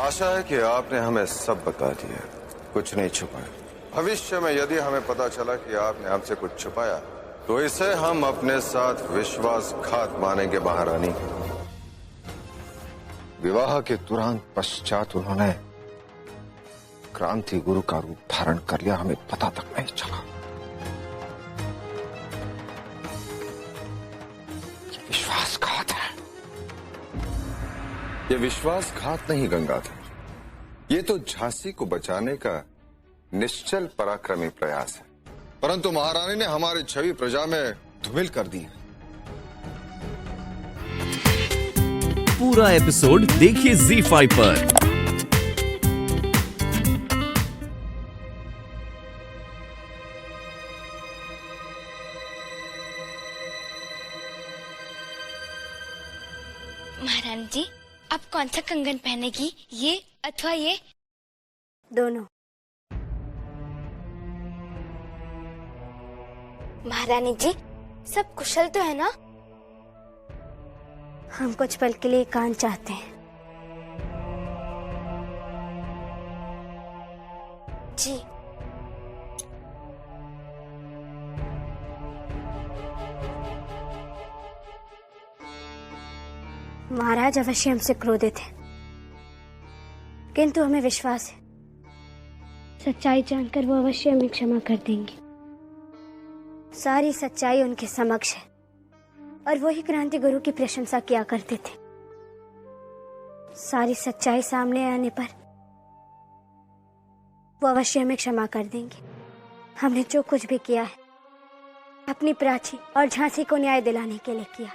आशा है कि आपने हमें सब बता दिया, कुछ नहीं छुपाया। भविष्य में यदि हमें पता चला कि आपने हमसे कुछ छुपाया तो इसे हम अपने साथ विश्वासघात मानेंगे महारानी। विवाह के तुरंत पश्चात उन्होंने क्रांति गुरु का रूप धारण कर लिया, हमें पता तक नहीं चला। ये विश्वासघात है। ये विश्वासघात नहीं गंगाधर, ये तो झांसी को बचाने का निश्चल पराक्रमी प्रयास है। परंतु महारानी ने हमारी छवि प्रजा में धूमिल कर दी है। पूरा एपिसोड देखिए ZEE5 पर। महारानी जी, आप कौन सा कंगन पहनेगी, ये अथवा ये? दोनों। महारानी जी, सब कुशल तो है ना? हम कुछ पल के लिए एकांत चाहते हैं। जी। महाराज अवश्य हमसे क्रोधित हैं, किंतु हमें विश्वास है सच्चाई जानकर वो अवश्य हमें क्षमा कर देंगे। सारी सच्चाई उनके समक्ष है और वही क्रांति गुरु की प्रशंसा किया करते थे। सारी सच्चाई सामने आने पर वो अवश्य हमें क्षमा कर देंगे। हमने जो कुछ भी किया है अपनी प्राची और झांसी को न्याय दिलाने के लिए किया।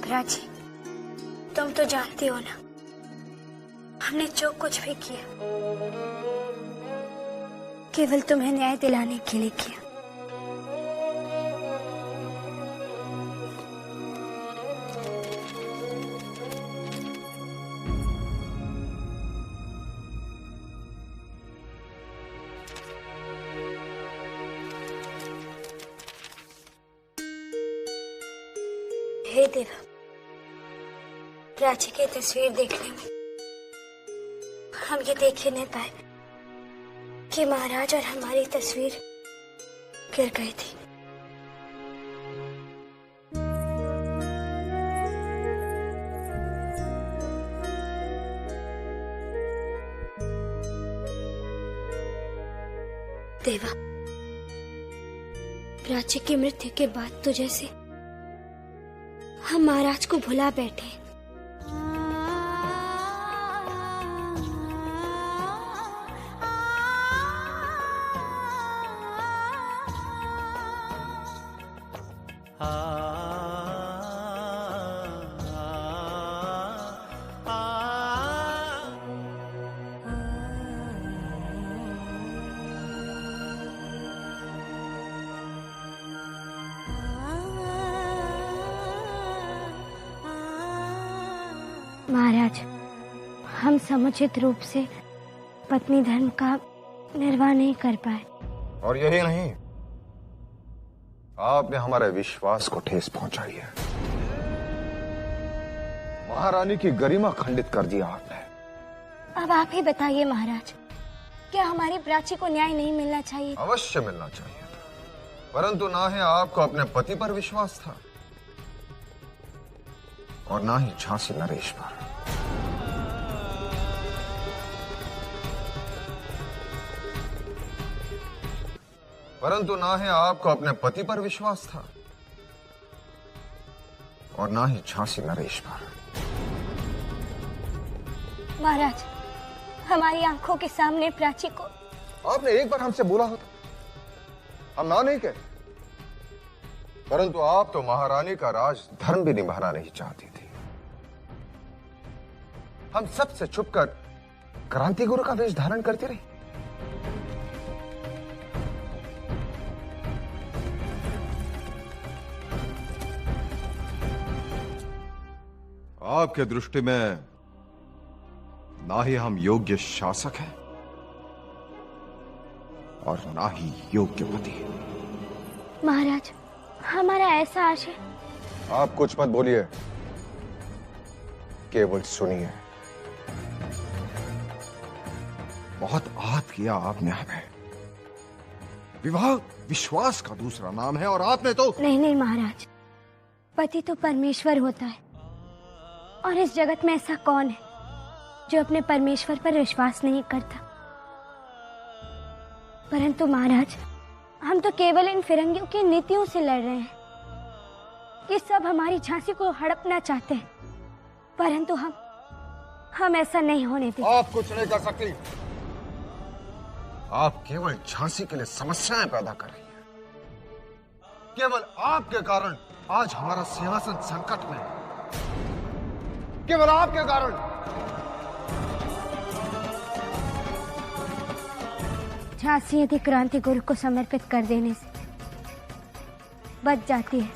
प्राची, तुम तो जानती हो ना, हमने जो कुछ भी किया केवल तुम्हें न्याय दिलाने के लिए किया। हे देवा, प्राची की तस्वीर देखने में हम ये देख ही नहीं पाए कि महाराज और हमारी तस्वीर गिर गई थी। देवा, प्राची की मृत्यु के बाद तो जैसे हम महाराज को भुला बैठे। महाराज, हम समुचित रूप से पत्नी धर्म का निर्वाह नहीं कर पाए। और यही नहीं, आपने हमारे विश्वास को ठेस पहुंचाई है। महारानी की गरिमा खंडित कर दिया आपने। अब आप ही बताइए महाराज, क्या हमारी प्राची को न्याय नहीं मिलना चाहिए? अवश्य मिलना चाहिए था, परंतु ना ही आपको अपने पति पर विश्वास था और ना ही झांसी नरेश पर। परंतु ना ही आपको अपने पति पर विश्वास था और ना ही झांसी नरेश पर। महाराज, हमारी आंखों के सामने प्राची को आपने एक बार हमसे बोला होता, हम ना नहीं कहते। परंतु आप तो महारानी का राज धर्म भी निभाना नहीं चाहती थी। हम सबसे छुपकर क्रांति गुरु का वेश धारण करती रही। आपके दृष्टि में ना ही हम योग्य शासक हैं और ना ही योग्य पति। महाराज, हमारा ऐसा आशय। आप कुछ मत बोलिए, केवल सुनिए। बहुत आहत किया आपने हमें। विवाह विश्वास का दूसरा नाम है और आपने तो। नहीं नहीं महाराज, पति तो परमेश्वर होता है, और इस जगत में ऐसा कौन है जो अपने परमेश्वर पर विश्वास नहीं करता। परंतु महाराज, हम तो केवल इन फिरंगियों की नीतियों से लड़ रहे हैं कि सब हमारी झांसी को हड़पना चाहते हैं, परंतु हम ऐसा नहीं होने देंगे। आप कुछ नहीं कर सकती। आप केवल झांसी के लिए समस्याएं पैदा कर रही हैं। केवल आपके कारण आज हमारा सिंहासन संकट में है। केवल आपके कारण। झांसी यदि क्रांति गुरु को समर्पित कर देने से बच जाती है,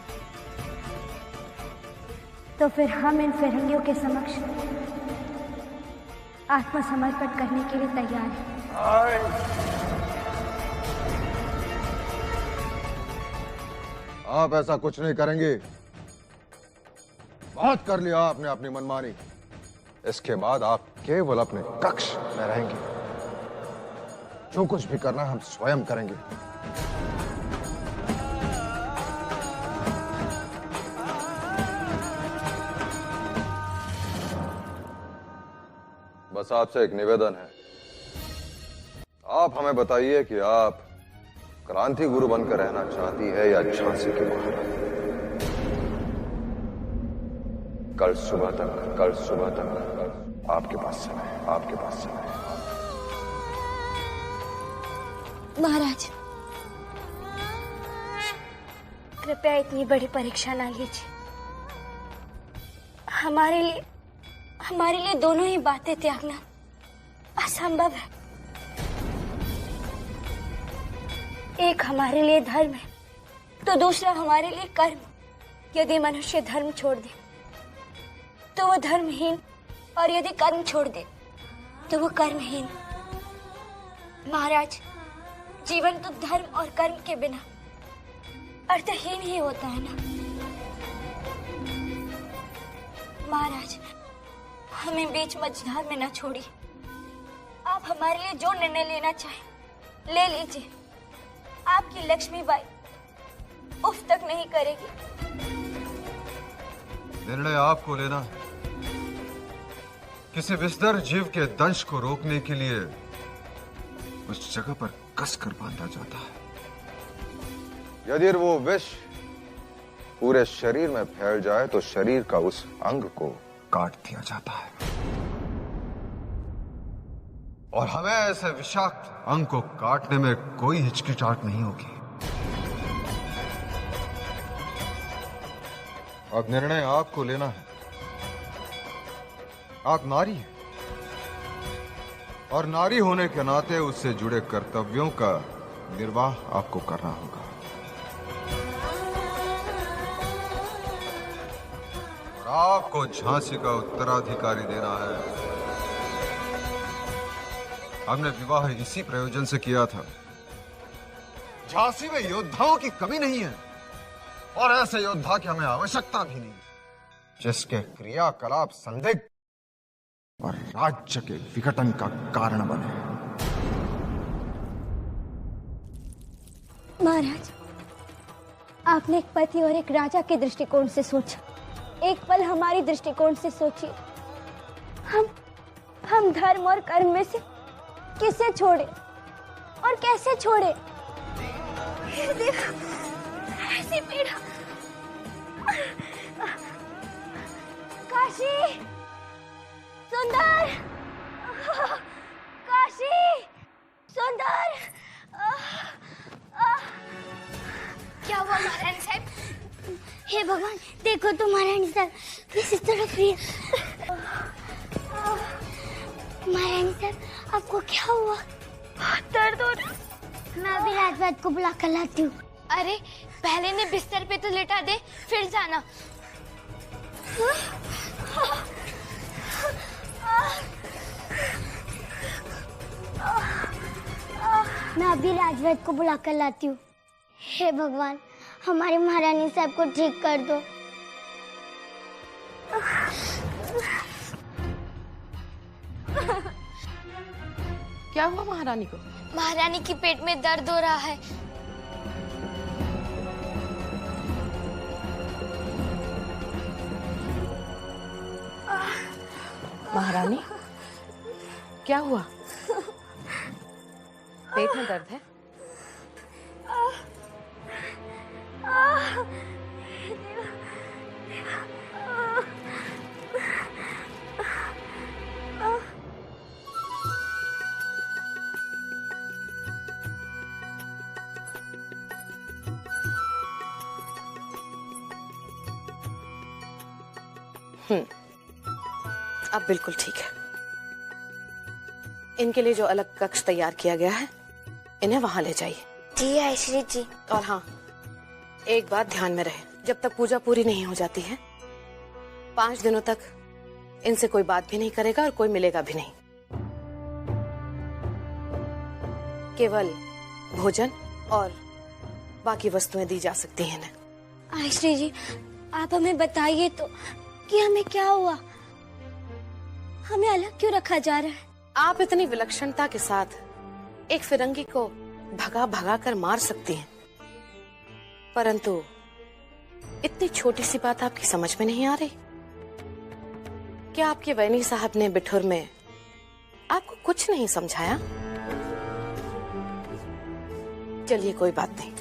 तो फिर हम इन फिरंगियों के समक्ष आत्मसमर्पण करने के लिए तैयार हैं। आप ऐसा कुछ नहीं करेंगे। बहुत कर लिया आपने अपनी मनमानी। इसके बाद आप केवल अपने कक्ष में रहेंगे। जो कुछ भी करना हम स्वयं करेंगे। बस आपसे एक निवेदन है। आप हमें बताइए कि आप क्रांति गुरु बनकर रहना चाहती है या झांसी की महारानी। कल सुबह तक आपके पास समय है, आपके पास समय है। महाराज, कृपया इतनी बड़ी परीक्षा ना लीजिए। हमारे लिए दोनों ही बातें त्यागना असंभव है। एक हमारे लिए धर्म है, तो दूसरा हमारे लिए कर्म। यदि मनुष्य धर्म छोड़ दे तो वो धर्महीन, और यदि कर्म छोड़ दे तो वो कर्महीन। महाराज, जीवन तो धर्म और कर्म के बिना अर्थहीन ही होता है ना। महाराज, हमें बीच मझधार में न छोड़िए। आप हमारे लिए जो निर्णय लेना चाहें ले लीजिए। आपकी लक्ष्मीबाई उफ तक नहीं करेगी। निर्णय आपको लेना है। किसी विषधर जीव के दंश को रोकने के लिए उस जगह पर कसकर बांधा जाता है। यदि वो विष पूरे शरीर में फैल जाए तो शरीर का उस अंग को काट दिया जाता है। और हमें ऐसे विषाक्त अंग को काटने में कोई हिचकिचाहट नहीं होगी। अब निर्णय आपको लेना है। आप नारी हैं और नारी होने के नाते उससे जुड़े कर्तव्यों का निर्वाह आपको करना होगा। और आपको झांसी का उत्तराधिकारी देना है। हमने विवाह इसी प्रयोजन से किया था। झांसी में योद्धाओं की कमी नहीं है और ऐसे योद्धा की हमें आवश्यकता भी नहीं, जिसके क्रियाकलाप संदिग्ध और राज्य के विघटन का कारण बने। महाराज, आपने एक पति और एक राजा के दृष्टिकोण से सोचा। एक पल हमारी दृष्टिकोण से सोचिए। हम धर्म और कर्म में से किसे छोड़े और कैसे छोड़े? ये देखो, ऐसी पीड़ा। काशी, सुंदर, काशी, सुंदर। क्या हुआ महारानी साहब? हे भगवान, देखो तो महारानी साहब किस तरफ रही है। महारानी साहब, आपको क्या हुआ? दर्द हो रहा। मैं अभी राजवाद को बुला कर लाती हूँ। अरे पहले ने बिस्तर पे तो लेटा दे, फिर जाना। मैं अभी राजवैद्य को बुला कर लाती हूँ। हे भगवान, हमारी महारानी साहब को ठीक कर दो। क्या हुआ महारानी को? महारानी की पेट में दर्द हो रहा है। महारानी, क्या हुआ? पेट में दर्द है? अब बिल्कुल ठीक है। इनके लिए जो अलग कक्ष तैयार किया गया है, इन्हें वहां ले जाइए। जी आयश्री जी। और हाँ, एक बात ध्यान में रहे, जब तक पूजा पूरी नहीं हो जाती है 5 दिनों तक इनसे कोई बात भी नहीं करेगा और कोई मिलेगा भी नहीं। केवल भोजन और बाकी वस्तुएं दी जा सकती हैं इन्हें। आयश्री जी, आप हमें बताइए तो कि हमें क्या हुआ, हमें अलग क्यों रखा जा रहा है? आप इतनी विलक्षणता के साथ एक फिरंगी को भगा भगा कर मार सकती हैं, परंतु इतनी छोटी सी बात आपकी समझ में नहीं आ रही? क्या आपके वैनी साहब ने बिठुर में आपको कुछ नहीं समझाया? चलिए कोई बात नहीं,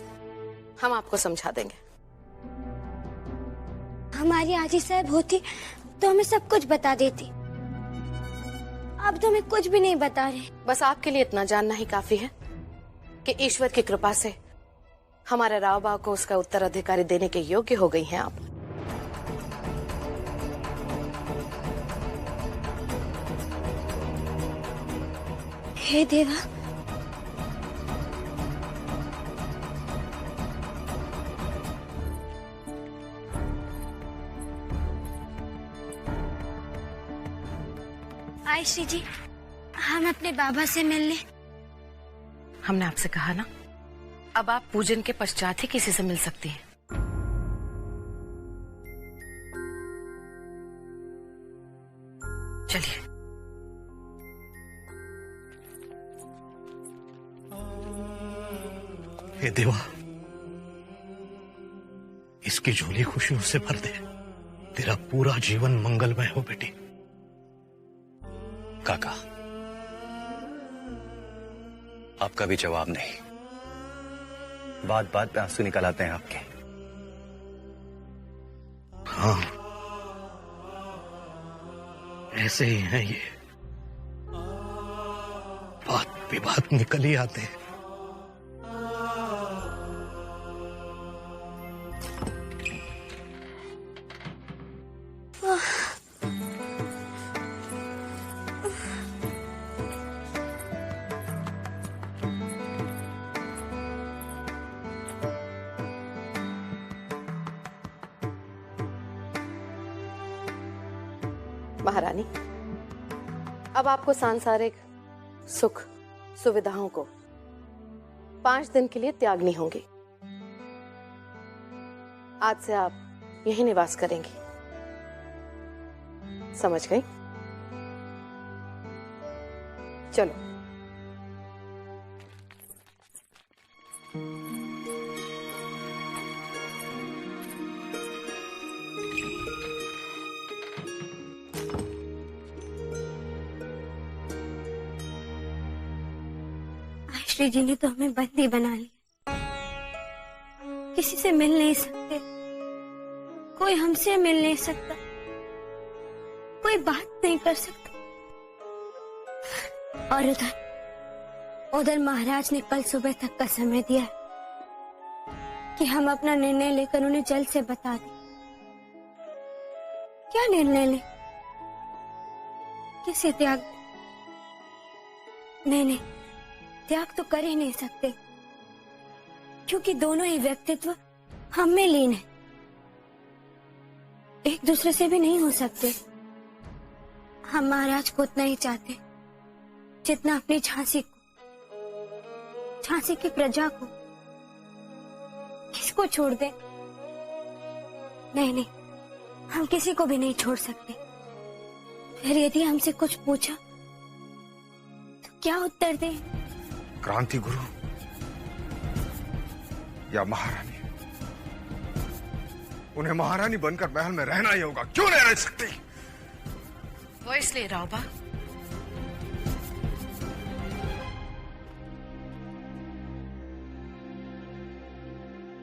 हम आपको समझा देंगे। हमारी आजी साहब होती तो हमें सब कुछ बता देती। अब तो हमें कुछ भी नहीं बता रहे। बस आपके लिए इतना जानना ही काफी है कि ईश्वर की कृपा से हमारे राव बाव को उसका उत्तराधिकारी देने के योग्य हो गई हैं आप। हे देवा, आयश्री जी, हम अपने बाबा से मिलने। हमने आपसे कहा ना, अब आप पूजन के पश्चात ही किसी से मिल सकती हैं। चलिए। हे देवा, इसकी झोली खुशियों से भर दे। तेरा पूरा जीवन मंगलमय हो बेटी। काका, आपका भी जवाब नहीं। बात बात पे आंसू निकल आते हैं आपके। हाँ, ऐसे ही है ये, बात पे बात निकल ही आते हैं। महारानी, अब आपको सांसारिक सुख सुविधाओं को 5 दिन के लिए त्यागनी होंगी। आज से आप यहीं निवास करेंगी, समझ गई? चलो। श्री जी ने तो हमें बंदी बना लिया, किसी से मिल नहीं सकते, कोई हमसे मिल नहीं सकता, कोई बात नहीं कर सकता। और उधर महाराज ने कल सुबह तक का समय दिया कि हम अपना निर्णय लेकर उन्हें जल्द से बता दें। क्या निर्णय ले, किसे त्याग? नहीं, त्याग तो कर ही नहीं सकते, क्योंकि दोनों ही व्यक्तित्व हम में लीन है, एक दूसरे से भी नहीं हो सकते। हम महाराज को उतना ही चाहते जितना अपनी झांसी को, झांसी की प्रजा को। किसको छोड़ दे? नहीं नहीं, हम किसी को भी नहीं छोड़ सकते। फिर यदि हमसे कुछ पूछा तो क्या उत्तर दें? क्रांति गुरु या महारानी, उन्हें महारानी बनकर महल में रहना ही होगा। क्यों नहीं रह सकती? वो इसलिए रावबा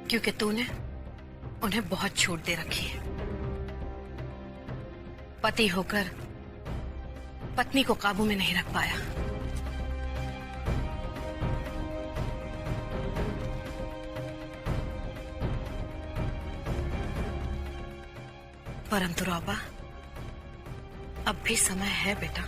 क्योंकि तूने उन्हें बहुत छूट दे रखी है। पति होकर पत्नी को काबू में नहीं रख पाया। परंतु रावबा, अब भी समय है बेटा।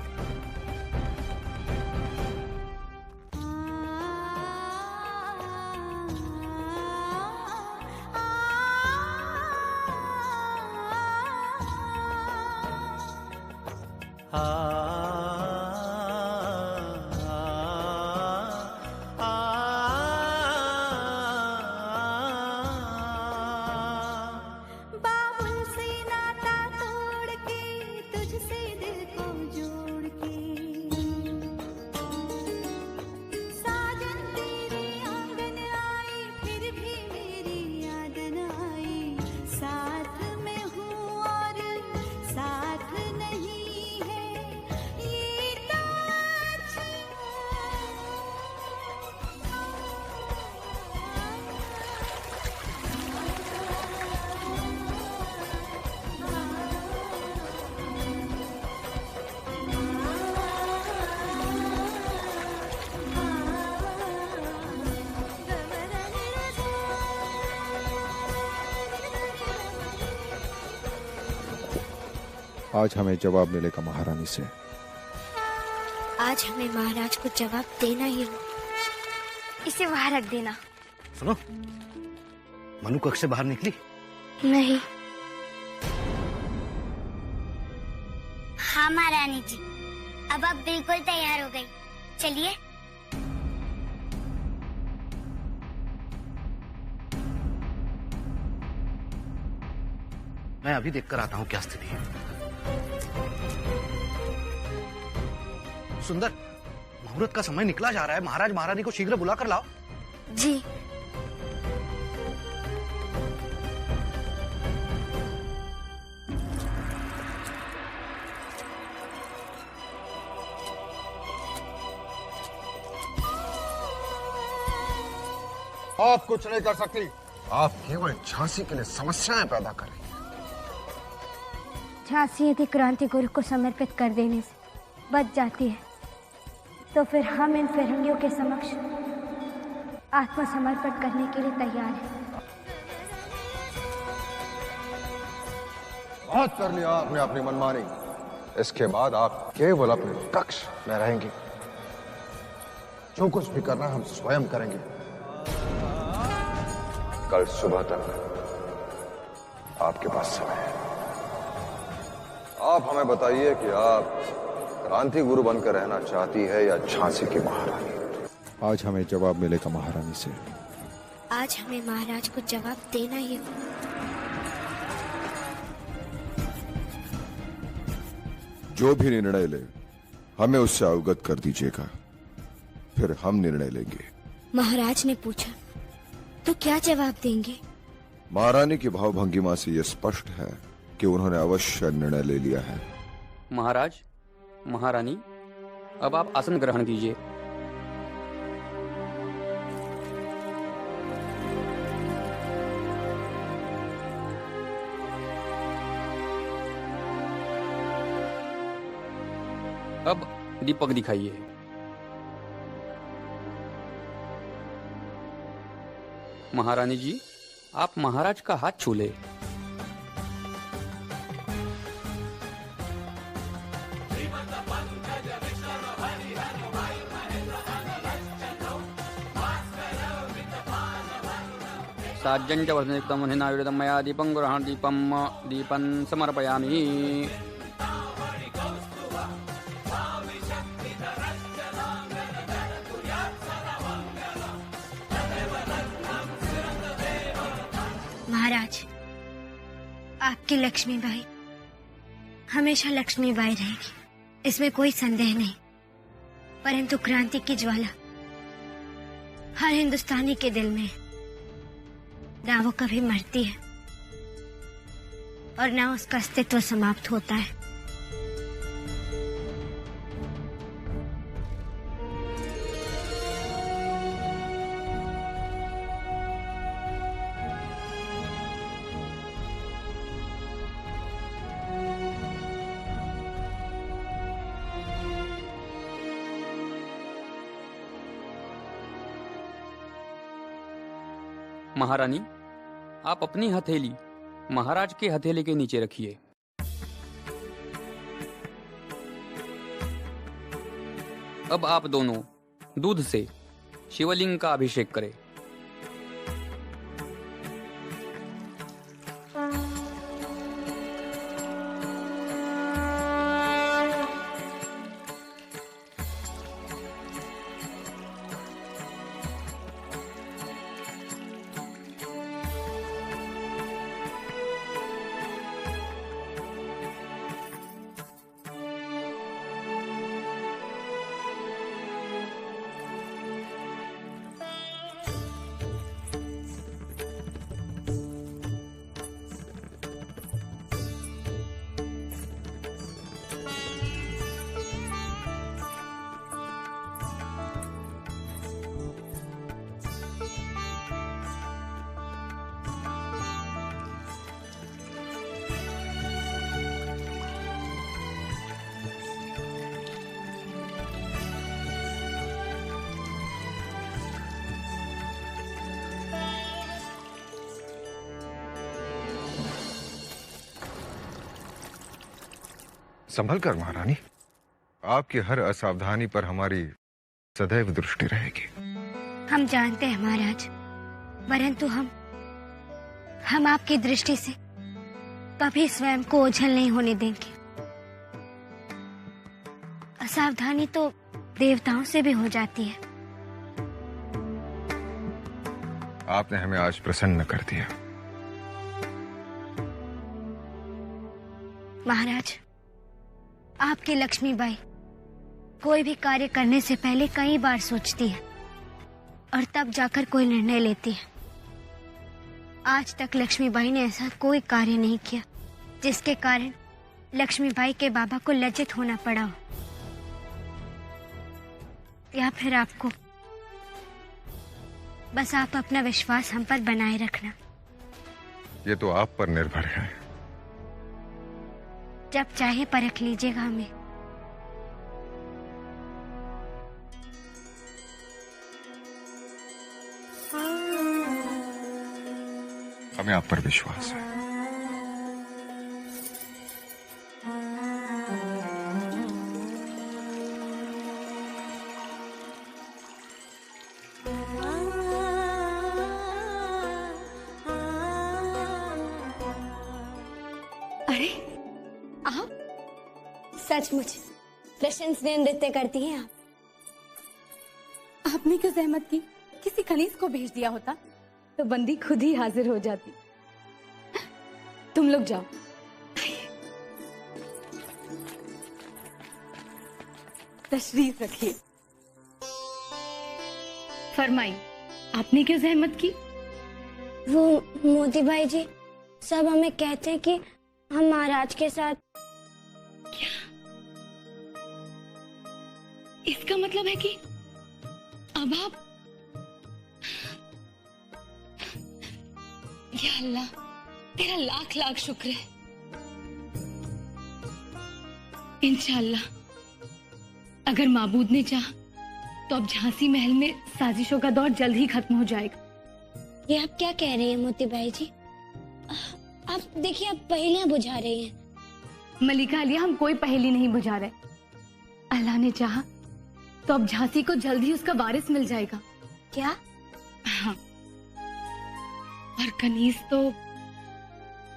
बाबुल से नाता तोड़ के तुझसे दिल को जोड़ के साजन तेरे आंगन आई, फिर भी मेरी याद न आई। साथ में हूँ और साथ नहीं है, ये तो आज हमें जवाब मिलेगा महारानी से। आज हमें महाराज को जवाब देना ही होगा। इसे वहां रख देना। सुनो, मनु कक्ष से बाहर निकली? नहीं। हाँ महारानी जी, अब आप बिल्कुल तैयार हो गई। चलिए। मैं अभी देखकर आता हूँ क्या स्थिति है। सुंदर, मुहूर्त का समय निकला जा रहा है। महाराज महारानी को शीघ्र बुला कर लाओ। जी। आप कुछ नहीं कर सकती। आप केवल झांसी के लिए समस्याएं पैदा कर रही हैं। झांसी यदि क्रांति गुरु को समर्पित कर देने से बच जाती है तो फिर हम इन फिरंगियों के समक्ष आत्मसमर्पण करने के लिए तैयार हैं। बहुत कर लिया आपने अपनी मनमानी। इसके बाद आप केवल अपने कक्ष में रहेंगे। जो कुछ भी करना हम स्वयं करेंगे। कल सुबह तक आपके पास समय है। आप हमें बताइए कि आप क्रांति गुरु बनकर रहना चाहती है या झांसी की महारानी। आज हमें जवाब मिलेगा महारानी से। आज हमें महाराज को जवाब देना ही होगा। जो भी निर्णय ले हमें उससे अवगत कर दीजिएगा, फिर हम निर्णय लेंगे। महाराज ने पूछा तो क्या जवाब देंगे? महारानी की भावभंगिमा से यह स्पष्ट है कि उन्होंने अवश्य निर्णय ले लिया है। महाराज, महारानी, अब आप आसन ग्रहण कीजिए। अब दीपक दिखाइए। महारानी जी, आप महाराज का हाथ छू ले। साज्जंच वसनयुक्तं वह्निनायुक्तं मया दीपं गृहाण दीपं समर्पयामि। आपकी लक्ष्मीबाई हमेशा लक्ष्मीबाई रहेगी, इसमें कोई संदेह नहीं। परंतु क्रांति की ज्वाला हर हिंदुस्तानी के दिल में ना वो कभी मरती है और ना उसका अस्तित्व समाप्त होता है। महारानी, आप अपनी हथेली महाराज के हथेली के नीचे रखिए। अब आप दोनों दूध से शिवलिंग का अभिषेक करें। संभल कर महारानी, आपकी हर असावधानी पर हमारी सदैव दृष्टि रहेगी। हम जानते हैं महाराज, परंतु हम आपकी दृष्टि से कभी स्वयं को ओझल नहीं होने देंगे। असावधानी तो देवताओं से भी हो जाती है। आपने हमें आज प्रसन्न कर दिया। महाराज, आपकी लक्ष्मीबाई कोई भी कार्य करने से पहले कई बार सोचती है और तब जाकर कोई निर्णय लेती है। आज तक लक्ष्मीबाई ने ऐसा कोई कार्य नहीं किया जिसके कारण लक्ष्मीबाई के बाबा को लज्जित होना पड़ा हो, या फिर आपको। बस आप अपना विश्वास हम पर बनाए रखना। ये तो आप पर निर्भर है। जब चाहे परख लीजिएगा हमें। हमें आप पर विश्वास है। अरे आप सचमुच प्रशंसनीय नृत्य करती हैं आप। आपने क्यों जहमत की? किसी खनीज को भेज दिया होता तो बंदी खुद ही हाजिर हो जाती। तुम लोग जाओ। तशरीफ रखिए। फरमाई, आपने क्यों जहमत की? वो मोती भाई जी सब हमें कहते हैं कि हम महाराज के साथ। क्या इसका मतलब है कि अब आप? या अल्लाह, तेरा लाख लाख शुक्र है। इंशाअल्लाह अगर माबूद ने चाहा तो अब झांसी महल में साजिशों का दौर जल्द ही खत्म हो जाएगा। ये आप क्या कह रही हैं मोती भाई जी? आप देखिए, आप पहेलियां बुझा रही हैं। मलिका आलिया, हम कोई पहेली नहीं बुझा रहे। अल्लाह ने चाहा तो अब झांसी को जल्द ही उसका वारिस मिल जाएगा। क्या? हाँ, और कनीज तो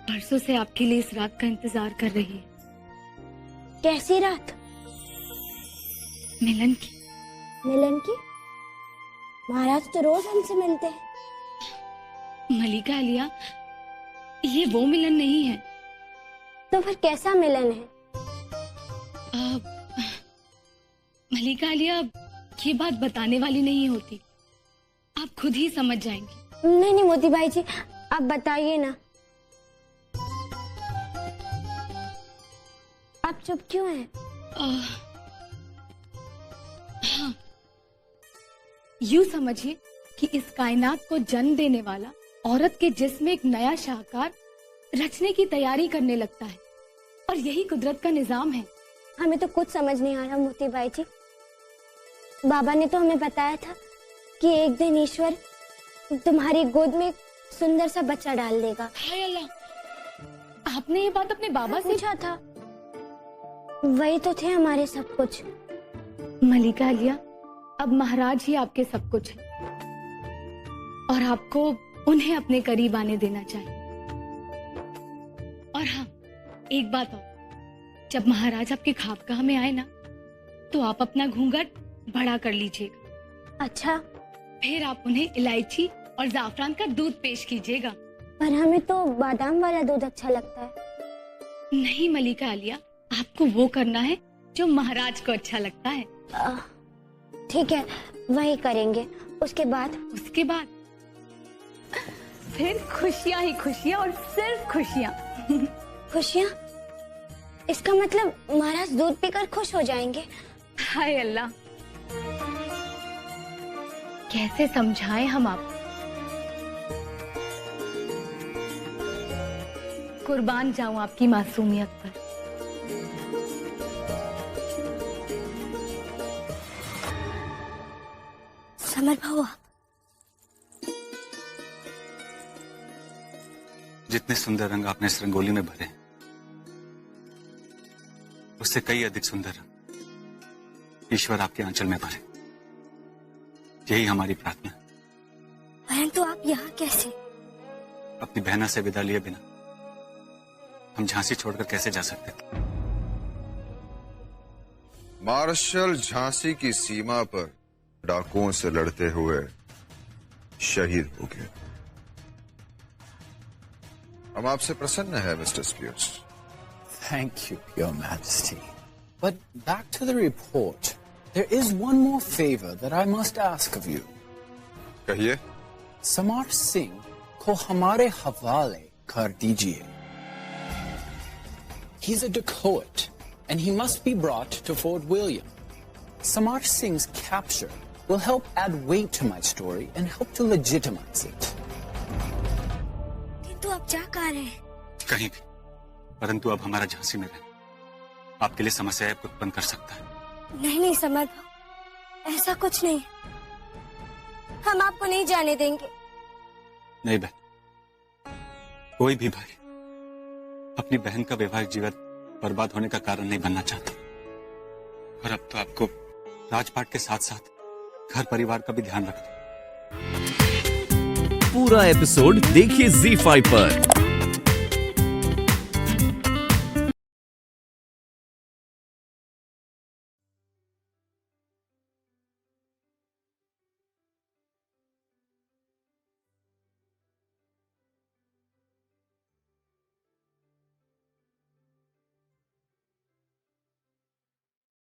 परसों से आपके लिए इस रात का इंतजार कर रही है। कैसी रात? मिलन की। मिलन की? महाराज तो रोज हमसे मिलते हैं। मलिका आलिया, ये वो मिलन नहीं है तो फिर कैसा मिलन है? मलिका आलिया, ये बात बताने वाली नहीं होती, आप खुद ही समझ जाएंगी। नहीं नहीं मोती भाई जी, आप बताइए ना। आप चुप क्यों हैं? हाँ, यूं समझिए कि इस कायनात को जन्म देने वाला औरत के जिस्म में एक नया शाहकार रचने की तैयारी करने लगता है, और यही कुदरत का निजाम है। हमें तो कुछ समझ नहीं आ रहा मोती भाई जी। बाबा ने तो हमें बताया था कि एक दिन ईश्वर तुम्हारी गोद में एक सुंदर सा बच्चा डाल देगा। हाय अल्लाह, आपने ये बात अपने बाबा से पूछा था? वही तो थे हमारे सब कुछ। मलिका आलिया, अब महाराज ही आपके सब कुछ है, और आपको उन्हें अपने करीब आने देना चाहिए। और हाँ, एक बात और, जब महाराज आपके खाबगाह में आए ना, तो आप अपना घूंघट बड़ा कर लीजिएगा। अच्छा। फिर आप उन्हें इलायची और जाफरान का दूध पेश कीजिएगा। पर हमें तो बादाम वाला दूध अच्छा लगता है। नहीं मलिका आलिया, आपको वो करना है जो महाराज को अच्छा लगता है। ठीक है, वही करेंगे। उसके बाद फिर खुशियां ही खुशियां, और सिर्फ खुशियां। खुशियां? इसका मतलब महाराज दूध पीकर खुश हो जाएंगे? हाय अल्लाह, कैसे समझाएं हम आपको। कुर्बान जाऊं आपकी मासूमियत पर। समर भावा, जितने सुंदर रंग आपने इस रंगोली में भरे, उससे कई अधिक सुंदर रंग ईश्वर आपके आंचल में भरे। यही हमारी प्रार्थना है। परंतु आप यहाँ कैसे? अपनी बहना से विदा लिए बिना हम झांसी छोड़कर कैसे जा सकते? मार्शल झांसी की सीमा पर डाकुओं से लड़ते हुए शहीद हो गए। हम आपसे प्रसन्न है mister Spears. Thank you, Your Majesty. But back to the report. There is one more favor that I must ask of you. कहिए। Samar Singh को हमारे हवाले कर दीजिए। He's a dacoit, and he must be brought to Fort William. Samar Singh's capture will help add weight to my story and help to legitimize it. किंतु आप जा कहाँ रहे हैं? कहीं भी, परंतु अब हमारा झांसी में रहना आपके लिए समस्याएं उत्पन्न कर सकता है। नहीं नहीं समर भाव, ऐसा कुछ नहीं। हम आपको नहीं जाने देंगे। नहीं बहन, कोई भी भाई अपनी बहन का वैवाहिक जीवन बर्बाद होने का कारण नहीं बनना चाहता। और अब तो आपको राजपाट के साथ साथ घर परिवार का भी ध्यान रखना। पूरा एपिसोड देखिए ZEE5 पर।